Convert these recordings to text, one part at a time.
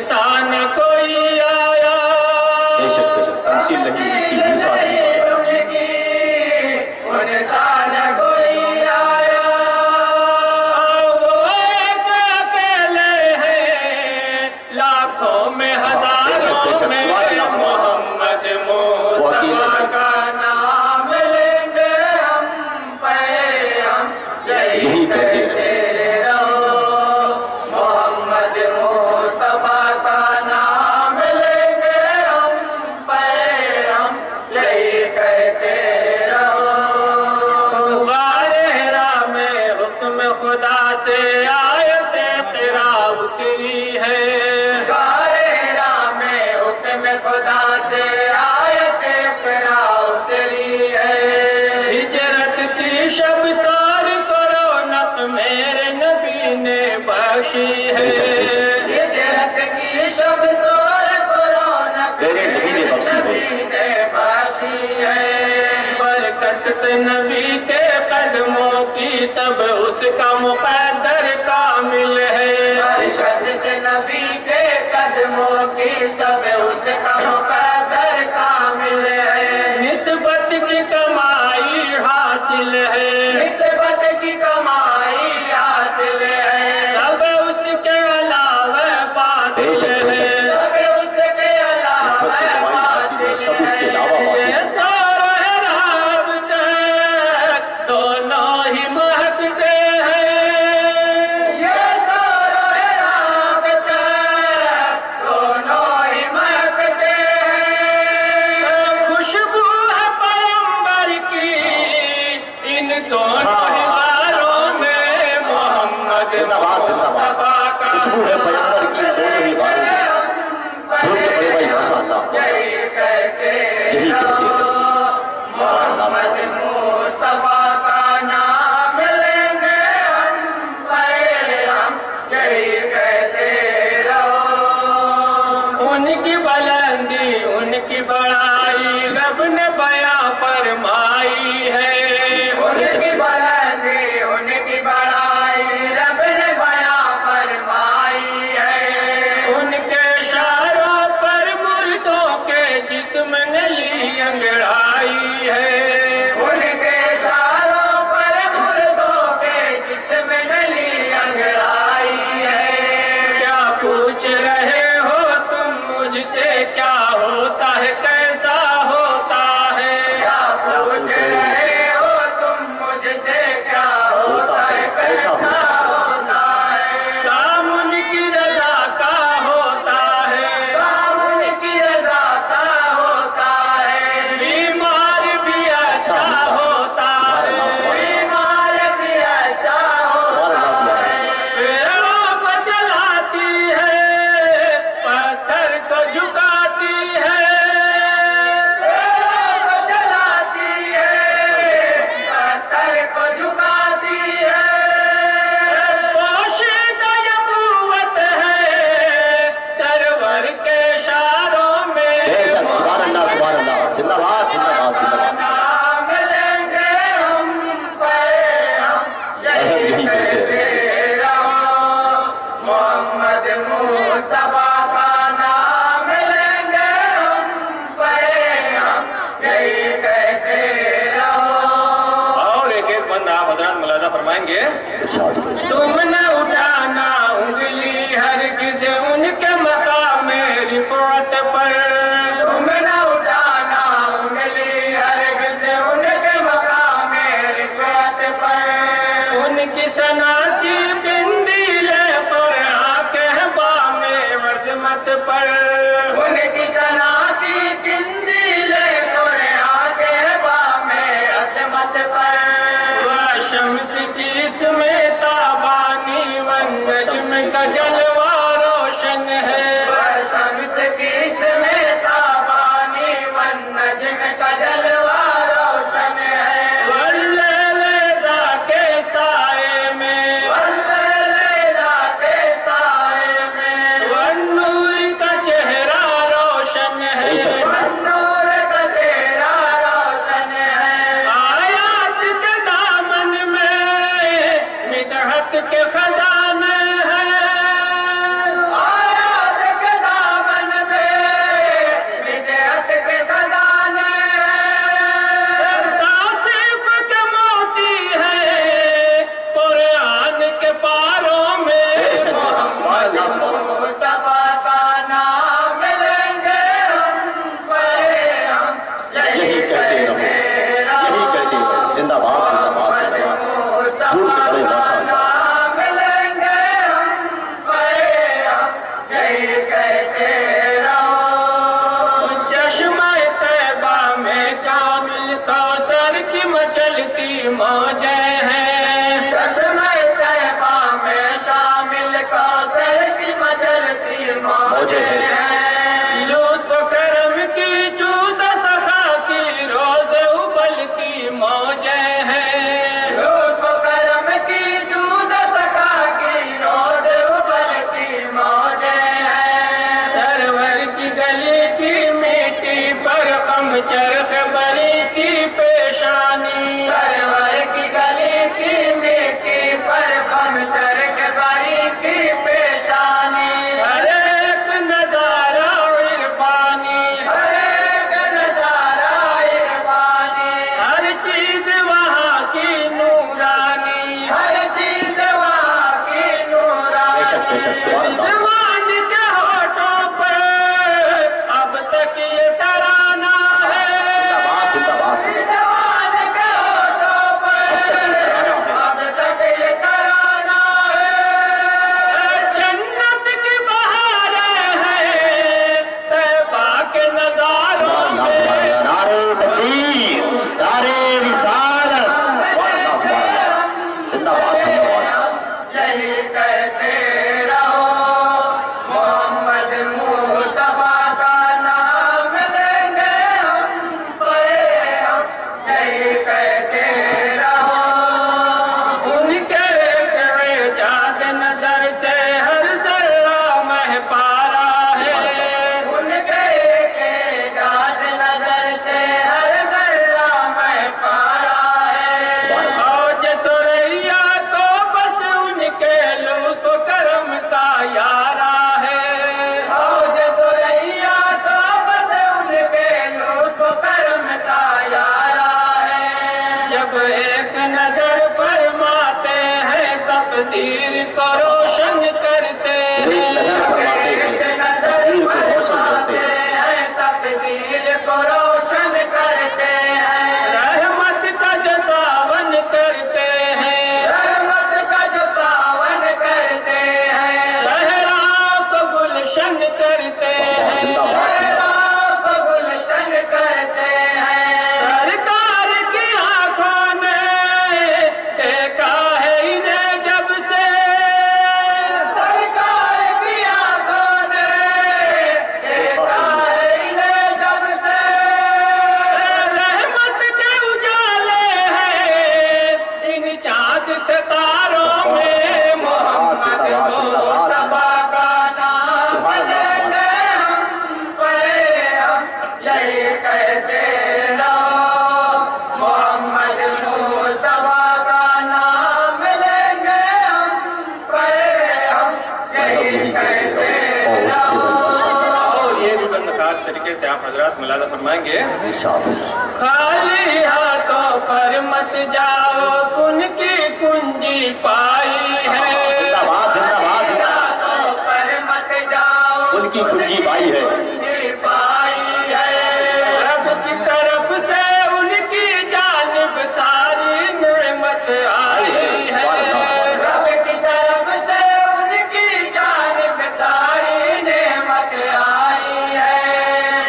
सा न कोई आया। बेशक बेशक तमसील नहीं उनकी, मिसाल नहीं उनसा न कोई आया। वो एक अकेले हैं लाखों में हजारों में, मोहम्मद मुस्तफा का नाम लेंगे हम पे हम यही कहते रहो। मोहम्मद मुस्तफा का नाम लेंगे हम पे हम यही कहते रहो। गारे हिरा में हुक्म खुदा से आयत तेरा उतरी है। गारे हिरा में हुक्म खुदा से आयत तेरा उतरी है। हिजरत की शब सार को रौनक मेरे नबी ने बख्शी है। हिजरत की शब सार को रौनक मेरे नबी ने बख्शी है। बरकत से नबी के कदमों की सब उसका मुकद्दर कामिल है। बरकत से नबी के कदमों की सब उसका मुकद्दर कामिल है। निस्बत की कमाई हासिल है। निस्बत की कमाई हासिल है। सब उसके अलावा बातिल है। सब उसके अलावा बातिल है। सब उसके अलावा बातिल है। सारा राब तक दोनों ही महकते हैं। ये सारा राब तक दोनों ही महकते हैं। खुशबू है पैगंबर की इन दोनों ही गारों में। मोहम्मद जिंदाबाद जिंदाबाद। खुशबू है पैगंबर की इन दोनों ही गारों में। झूठ के बड़े भाई माशाअल्लाह यही कहते यही कहते हैं। मोहम्मद मुस्तफा का नाम लेंगे हम पे हम यही कहते रहो। उनकी बुलंदी उनकी बड़ाई रब ने बयां फरमाई है। उनकी बुलंदी उनकी बड़ाई रब ने बयां फरमाई है। उनके इशारों पर मुर्दों के जिस्म ने ली अंगड़ाई है। उनके इशारों पर मुर्दों के जिस्म ने ली अंगड़ाई है। क्या पूछ रहे हो तुम मुझसे क्या होता है कैसा होता है। क्या पूछ रहे हो तुम मुझसे क्या होता है कैसा होता है। काम उनकी रजा का होता है। काम उनकी रजा का होता है। बीमार भी अच्छा होता है। बीमार भी अच्छा होता है। पेड़ों को चलाती है पत्थर को झुकाती है। पेड़ों को चलाती है पत्थर को झुकाती है। पोशीदा ये कुव्वत है सरवर के इशारों में। बेशक सुभान अल्लाह जिंदाबाद जिंदाबाद जिंदाबाद। नाम लेंगे हम पे हम यही कहते रहो। मोहम्मद मुस्तफा का नाम लेंगे हम पे हम यही कहते रहो। और एक एक बंदा आप हजरात मुलाजा फरमाएंगे। इरशाद कीजिए। तुम न उठाना उंगली हरगिज़ उनके मकाम रिपोर्ट पर। तुम न उठाना उंगली हरगिज़ उनके मकाम रिपोर्ट पर। उनकी सना की बिंदी ले पर आंखें बामे वर्जमत पर। उनकी सना की बिंदी ले पर आंखें बामे अजमत पर। वह शम्स की इसमें ताबानी वन नज्म का जलवा रोशन है। वह शम्स की इसमें ताबानी वन नज्म का जलवा रोशन है। वल्लैला के साए में। वल्लैला के साए में। वन्नूर का चेहरा रोशन है। वन्नूर को रोशन करते हैं, नजर फरमाते हैं, तकदीर को रोशन करते हैं, तकदीर को रोशन करते हैं, रहमत का जो सावन करते हैं, रहमत का जो सावन करते हैं, सहराओं को गुलशन करते हैं, सहराओं को गुलशन करते हैं। सरकार की आंखों ने देखा है इन्हें जब से, सरकार की आंखों ने देखा है इन्हें जब से, रहमत के उजाले हैं इन चाँद सितारों में, मोहम्मद मुस्तफा का नाम लेंगे हम परे हम यही कहते रहो, मोहम्मद मुस्तफा का नाम लेंगे हम परे हम यही कहते रहो। और ये भी बंद खास तरीके से आप हजरात मुलाजा फरमाएंगे, खाली हाथों पर मत जाओ उनकी कुंजी पाई है, जिंदाबाद जिंदाबाद जिंदाबाद, हाथों पर मत जाओ उनकी कुंजी पाई है, कुंजी पाई है, रब की तरफ से उनकी जानिब सारी नेमत आई है, रब की तरफ से उनकी जानिब सारी नेमत आई है,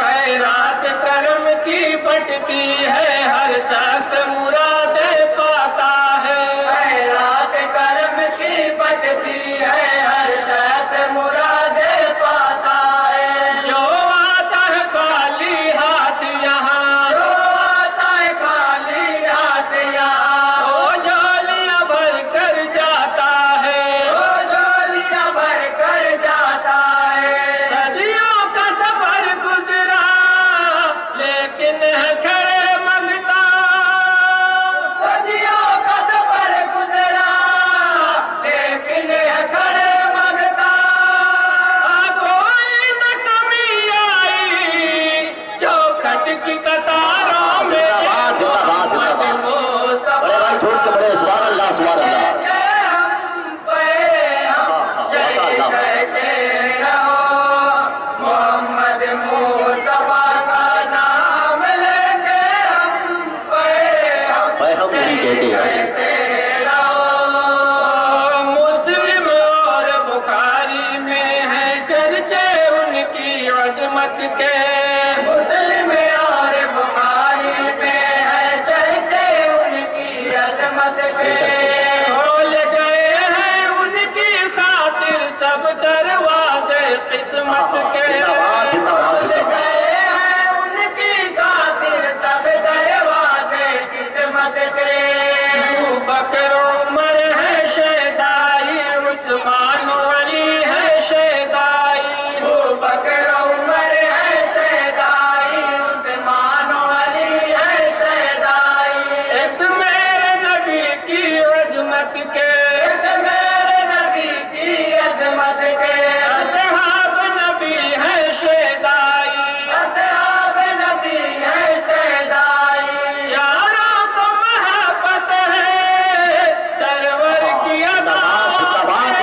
खैरात करम की बटती है हर शख्स मुरादें पाता है, खैरात करम की बटती है हर शख्स मुरादें पाता है, जो आता है खाली हाथ यहाँ, जो आता है खाली हाथ यहाँ, वो झोलियाँ भर कर जाता है, वो झोलियाँ भर कर जाता है, सदियों का सफर गुजरा लेकिन है खड़े मंगता, सदियों का सफर गुजरा लेकिन है खड़े मंगता, कोई न कमी आई चौखट की कतारों में, जिंदाबाद जिंदाबाद जिंदाबाद, बड़े भाई छोड़ के बड़े, सुभान अल्लाह सुभान अल्लाह, हम पे हम यही कहते रहो, मोहम्मद मुस्तफा का नाम लेंगे हम पे हम हम यही कहते हैं। मुस्लिम और बुखारी में है चर्चे उनकी अजमत के, मुस्लिम और बुखारी में है चर्चे उनकी अजमत के, खोल गए हैं उनकी खातिर सब दरवाजे किस्मत के, जिंदाबाद जिंदाबाद खोल जिंदाबाद, गए हैं उनकी खातिर सब दरवाजे किस्मत के, अबू बकर उमर है शहदाई, उस्मान अली है शहदाई, अबू बकर उमर है शहदाई, उस्मान अली है शहदाई, एक मेरे नबी की अजमत के, एक मेरे नबी की अजमत के, असहाब नबी है शहदाई, असहाब नबी है शहदाई, चारों को महब्बत है सरवर की अदाओं में,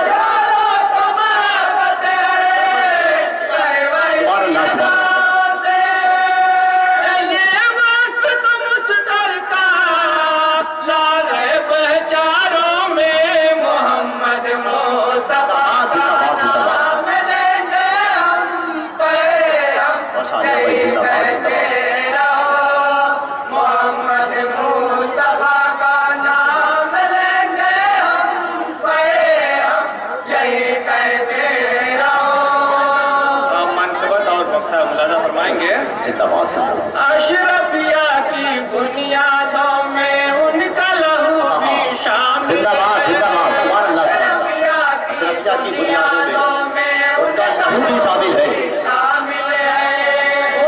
चारों को महब्बत है सरवर सुभान की अल्लाह सुभान अदाओं से, ये वक्त तो मुस्तर का ला रहे पहचारों में, मोहम्मद मुस्तफा जिंदाबाद जिंदाबाद, नाम लेंगे हम पे हम माशाअल्लाह भाई, जिंदाबाद जिंदाबाद, रहो, मोहम्मद मुस्तफा का नाम लेंगे हम पे हम यही कहते रहो। मनसबत और वक्ता मुलाजा फरमाएंगे, जिंदाबाद जिंदाबाद, अशरफिया की बुनियादों में उनका लहू भी शामिल जिंदाबाद है, जिंदाबाद, सुभान अल्लाह सुभान अल्लाह, अशरफिया की बुनियादों में उनका लहू भी शामिल है, शामिल है,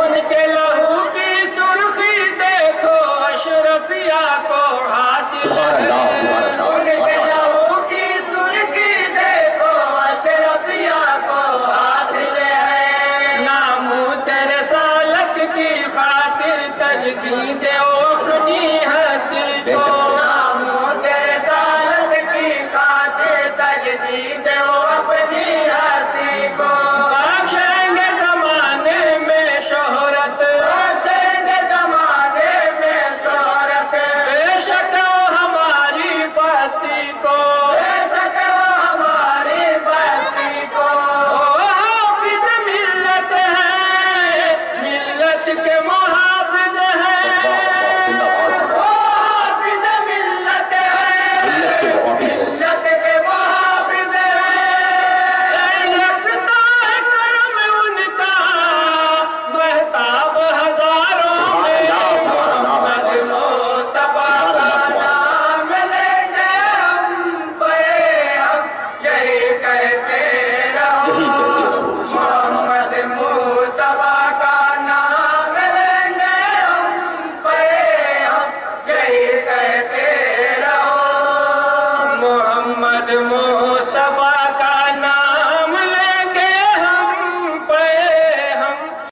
उनके लहू की सुर्खी देखो अशरफिया को हासिल सुभान अल्लाह सुभान अल्लाह, उनके माशाअल्लाह, लहू की सुर्खी देखो अशरफिया को हासिल है, नामूस रसालत की खातिर तजदीद ओ जीते वो